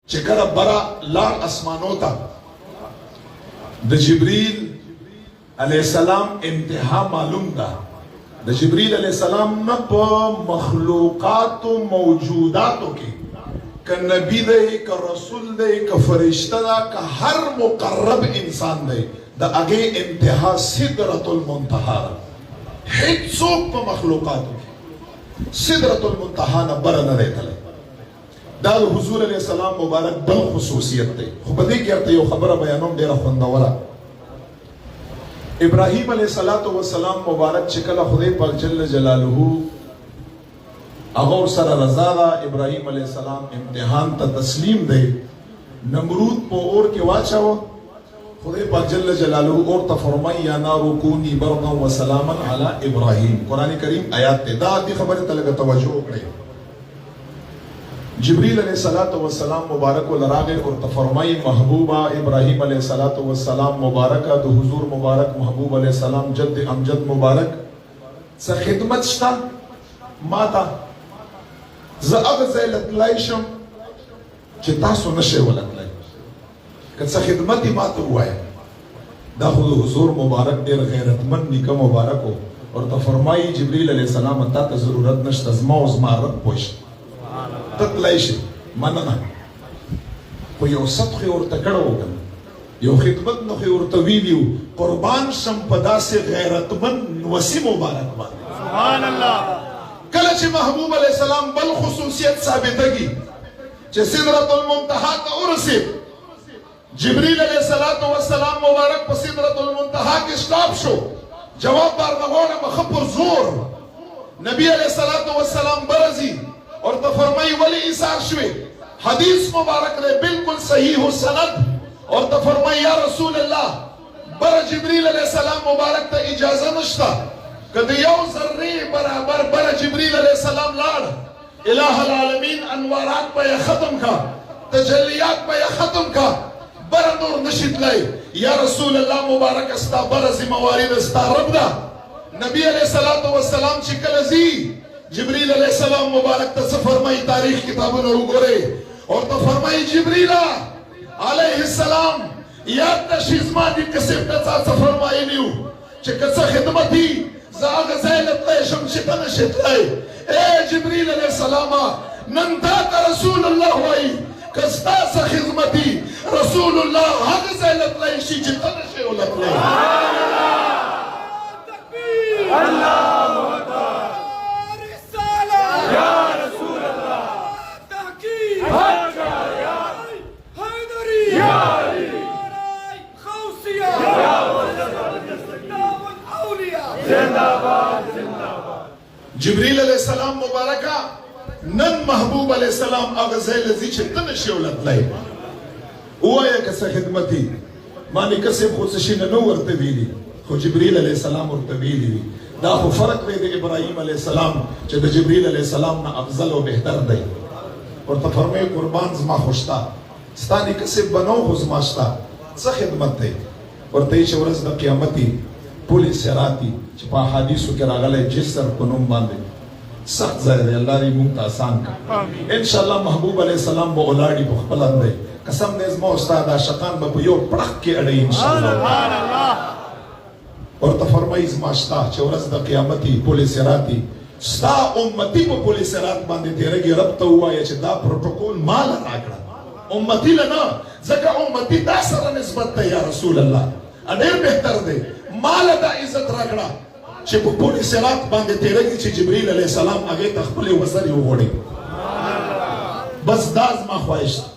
چې کله برا لار اسمانو ته د جبريل علیہ السلام انتها معلوم ده. د جبريل علیہ السلام نه په مخلوقات او موجوداتو کې ک نبی دی ک رسول دی ک فرشتہ ده ک هر مقرب انسان دی د هغه انتها سدرۃ المنتهى. هیڅوک په مخلوقاتو کې سدرۃ المنتهى نه بر نه دی تللی. دا حضور علیہ السلام مبارک بل خصوصیت دی. خو په دې کې ارته یو خبره بیانوم ډیره خوندوره. ابراهیم علیہ السلام مبارک چې کله خدای پاک جل جلاله هغه سره رضا ده ابراهیم علیہ السلام امتحان ته تسلیم دی. نمرود په اور کې واچاوه. خدای پاک جل جلاله اور ته فرمایي یا نار کونی بردا و سلاما علی ابراهیم. قرآن کریم آیات ته دا دې خبره ته لږ توجه وکړئ. جبریل علیہ السلام مبارک ولراغه اور تفرمای محبوبہ ابراہیم علیہ السلام مبارک د حضور مبارک محبوب علیہ السلام جد امجد مبارک څه خدمت شتا ماتا زه هغه ځای لتلای شم چې تاسو نشئ ولتلای. که څه خدمت یې ماته ووایه. دا خو د حضور مبارک ډېر غیرتمند نیکه مبارک و. اور تفرمای جبریل علیہ السلام تا ته ضرورت نشته زما او زما رب پوه شي تطلعی شي مننه. خو یو سطخ یې ورته کړی و که یو خدمت نو خو یې ورته ویلي و قربان شم په داسې غیرتمند وسي مبارک باندې. سبحان الله. کله چې محبوب علیہ السلام بل خصوصیت ثابتږي چې سدرۃ المنتهى ته ورسېد. جبریل علیہ السلام مبارک په سدرۃ المنتهى کې سټاپ شو. جواب درنه غواړم ښه پر زور. نبی علیہ السلام برزي اور تو فرمائی ولی ایثار شوی. حدیث مبارک نے بالکل صحیح و سند. اور تو فرمائی یا رسول اللہ بر جبریل علیہ السلام مبارک تا اجازہ نشتا کہ یو ذری برابر بر جبریل علیہ السلام لار الہ العالمین انوارات پہ یا ختم کا تجلیات پہ یا ختم کا بر نور نشید لائے. یا رسول اللہ مبارک استا بر زموارید استا رب دا. نبی علیہ السلام چکل ازی جبریل علیہ السلام مبارک تا فرمائی تاریخ کتابوں وګورئ. اور تو فرمائی جبریل علیہ السلام یاد نشیز ما دی کسب تا فرمائی نیو چې کڅه خدمت دی زاغ زیلت لای شم چې کنه شتلای. اے جبریل علیہ السلام نن تا رسول الله وای کستا څه خدمتي رسول الله هغه زیلت لای شي چې کنه شي ولتلای. تکبیر الله اکبر یا رسول اللہ تحقیق یا حیدری یا علی خوصیہ یا زندہ باد زندہ باد. جبریل علیہ السلام مبارکہ نن محبوب علیہ السلام اغزیل زی چې تن شولت لای وایا کسه خدمتي مانی کسه خو څه شي نه ورته ویلي خو جبریل علیہ السلام ورته ویلي. دا خو فرق دی د ابراهیم علیہ السلام چې د جبریل علیہ السلام نه افضل او بهتر دی. ورته فرمایي قربان زما خوشتا ستاني کسب بنو خو زما شتا څه خدمت دی. ورته چې ورځ د قیامتي پولیس سراتی چې په حدیثو کې راغلی جسر په نوم باندې سخت ځای دی. الله دې موږ ته آسان کړي. ان شاء الله محبوب علیہ السلام به ولاړي په خپل اندی قسم دې زما استاد عاشقان به په یو پړق کې اړي ان شاء الله. اور تو فرمائی زماشتا چې ورځ د قیامتي پولیس راتی ستا امتی په پولیس رات باندې تیرېږي. رب ته ووایه چې دا پروتوکول مال راکړه امتی لنه ځکه امتی دا سره نسبت دی. یا رسول الله ډېر بهتر دی مال دا عزت راکړه چې په پولیس رات باندې تیرېږي چې جبریل علیہ السلام هغې ته خپلې وزرې وغوړي. بس دا زما خواهش ده.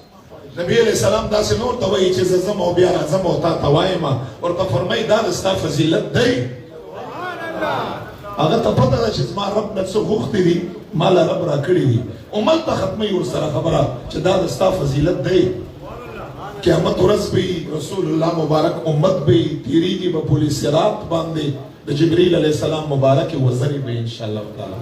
نبی علیہ السلام دا سے نور توئی چیز ازم او بیا ازم او تا توائیما اور تا فرمائی دا دستا فضیلت دی. اگر تا پتا دا چیز ما رب نتسو غوختی دی مالا رب را کری دی امال تا ختمی ورسر خبرا چی دا دستا فضیلت دی. قیامت ورس بی رسول اللہ مبارک امت بی تیری کی با پولیس رات باندے جبریل علیہ السلام مبارک وزری بی انشاءاللہ تعالی.